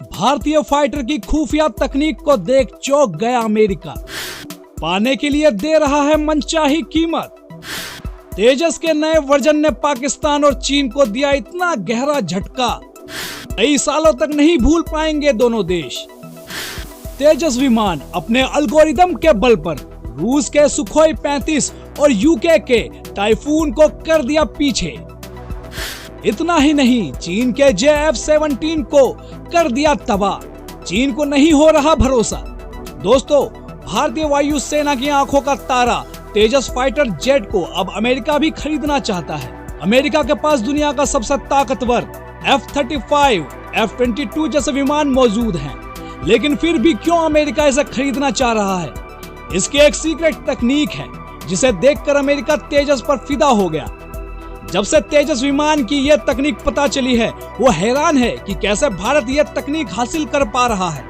भारतीय फाइटर की खुफिया तकनीक को देख चौंक गया अमेरिका, पाने के लिए दे रहा है मनचाही कीमत। तेजस के नए वर्जन ने पाकिस्तान और चीन को दिया इतना गहरा झटका, कई सालों तक नहीं भूल पाएंगे दोनों देश। तेजस विमान अपने एल्गोरिदम के बल पर रूस के सुखोई 35 और यूके के टाइफून को कर दिया पीछे। इतना ही नहीं, चीन के JF-17 को कर दिया तबाह। चीन को नहीं हो रहा भरोसा। दोस्तों, भारतीय वायु सेना की आंखों का तारा तेजस फाइटर जेट को अब अमेरिका भी खरीदना चाहता है। अमेरिका के पास दुनिया का सबसे ताकतवर F-35, F-22 जैसे विमान मौजूद हैं, लेकिन फिर भी क्यों अमेरिका इसे खरीदना चाह रहा है? इसकी एक सीक्रेट तकनीक है जिसे देखकर अमेरिका तेजस पर फिदा हो गया। जब से तेजस विमान की यह तकनीक पता चली है, वो हैरान है कि कैसे भारत यह तकनीक हासिल कर पा रहा है।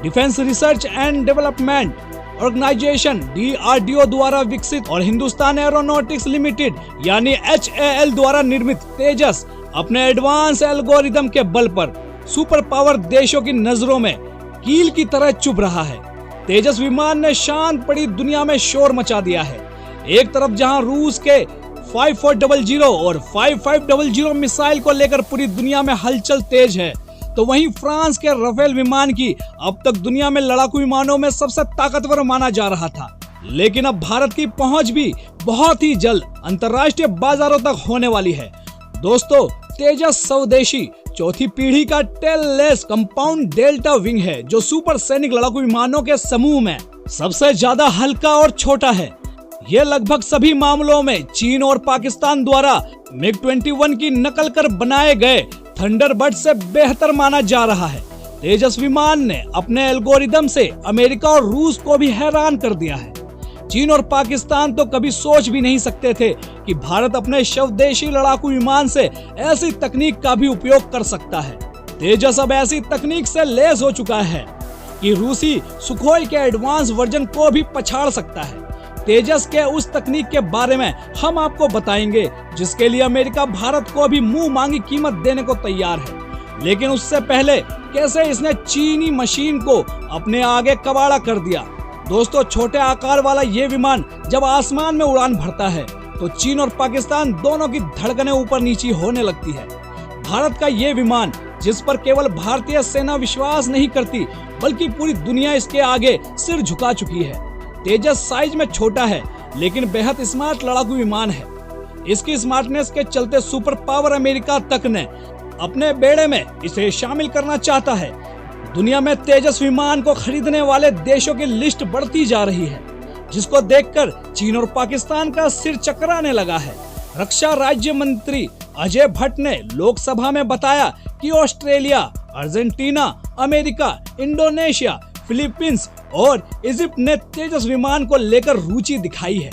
Defence research and development organisation DRDO द्वारा विकसित और हिंदुस्तान एरोनॉटिक्स लिमिटेड यानी HAL द्वारा निर्मित तेजस अपने एडवांस एल्गोरिदम के बल पर सुपर पावर देशों की नजरों में कील की तरह चुभ रहा है। तेजस विमान ने शांत पड़ी दुनिया में शोर मचा दिया है। एक तरफ जहां रूस के 5400 और 5500 मिसाइल को लेकर पूरी दुनिया में हलचल तेज है, तो वहीं फ्रांस के राफेल विमान की अब तक दुनिया में लड़ाकू विमानों में सबसे ताकतवर माना जा रहा था। लेकिन अब भारत की पहुंच भी बहुत ही जल्द अंतर्राष्ट्रीय बाजारों तक होने वाली है। दोस्तों, तेजस स्वदेशी चौथी पीढ़ी का टेल-लेस कंपाउंड डेल्टा विंग है, जो सुपर सैनिक लड़ाकू विमानों के समूह में सबसे ज्यादा हल्का और छोटा है। यह लगभग सभी मामलों में चीन और पाकिस्तान द्वारा MiG-21 की नकल कर बनाए गए थंडरबर्ड से बेहतर माना जा रहा है। तेजस विमान ने अपने एल्गोरिदम से अमेरिका और रूस को भी हैरान कर दिया है। चीन और पाकिस्तान तो कभी सोच भी नहीं सकते थे कि भारत अपने स्वदेशी लड़ाकू विमान से ऐसी तकनीक का भी उपयोग कर सकता है। तेजस अब ऐसी तकनीक से लैस हो चुका है कि रूसी सुखोई के एडवांस वर्जन को भी पछाड़ सकता है। तेजस के उस तकनीक के बारे में हम आपको बताएंगे जिसके लिए अमेरिका भारत को भी मुंह मांगी कीमत देने को तैयार है। लेकिन उससे पहले कैसे इसने चीनी मशीन को अपने आगे कबाड़ा कर दिया। दोस्तों, छोटे आकार वाला ये विमान जब आसमान में उड़ान भरता है तो चीन और पाकिस्तान दोनों की धड़कनें ऊपर नीचे होने लगती है। भारत का ये विमान, जिस पर केवल भारतीय सेना विश्वास नहीं करती बल्कि पूरी दुनिया इसके आगे सिर झुका चुकी है। तेजस साइज में छोटा है लेकिन बेहद स्मार्ट लड़ाकू विमान है। इसकी स्मार्टनेस के चलते सुपर पावर अमेरिका तक ने अपने बेड़े में इसे शामिल करना चाहता है। दुनिया में तेजस विमान को खरीदने वाले देशों की लिस्ट बढ़ती जा रही है, जिसको देखकर चीन और पाकिस्तान का सिर चकराने लगा है। रक्षा राज्य मंत्री अजय भट्ट ने लोकसभा में बताया कि Australia, Argentina, America, Indonesia, Philippines और इजिप्ट ने तेजस विमान को लेकर रुचि दिखाई है।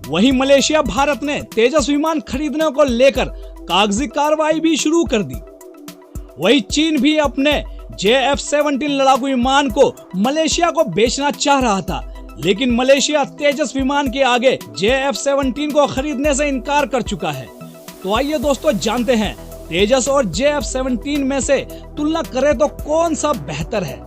वहीं मलेशिया भारत ने तेजस विमान खरीदने को लेकर कागजी कार्रवाई भी शुरू कर दी। वहीं चीन भी अपने JF-17 लड़ाकू विमान को मलेशिया को बेचना चाह रहा था, लेकिन मलेशिया तेजस विमान के आगे JF-17 को खरीदने से इनकार कर चुका है। तो आइए दोस्तों, जानते हैं तेजस और JF-17 में से तुलना करें तो कौन सा बेहतर है।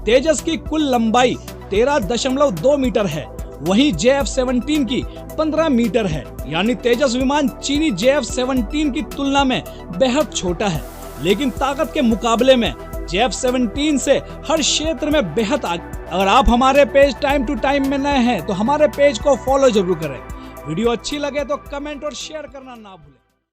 तेजस की कुल लंबाई 13.2 मीटर है, वहीं JF-17 की 15 मीटर है। यानी तेजस विमान चीनी JF-17 की तुलना में बेहद छोटा है, लेकिन ताकत के मुकाबले में JF-17 से हर क्षेत्र में बेहद आगे। अगर आप हमारे पेज टाइम टू टाइम में नए हैं तो हमारे पेज को फॉलो जरूर करें। वीडियो अच्छी लगे तो कमेंट और शेयर करना ना भूलें।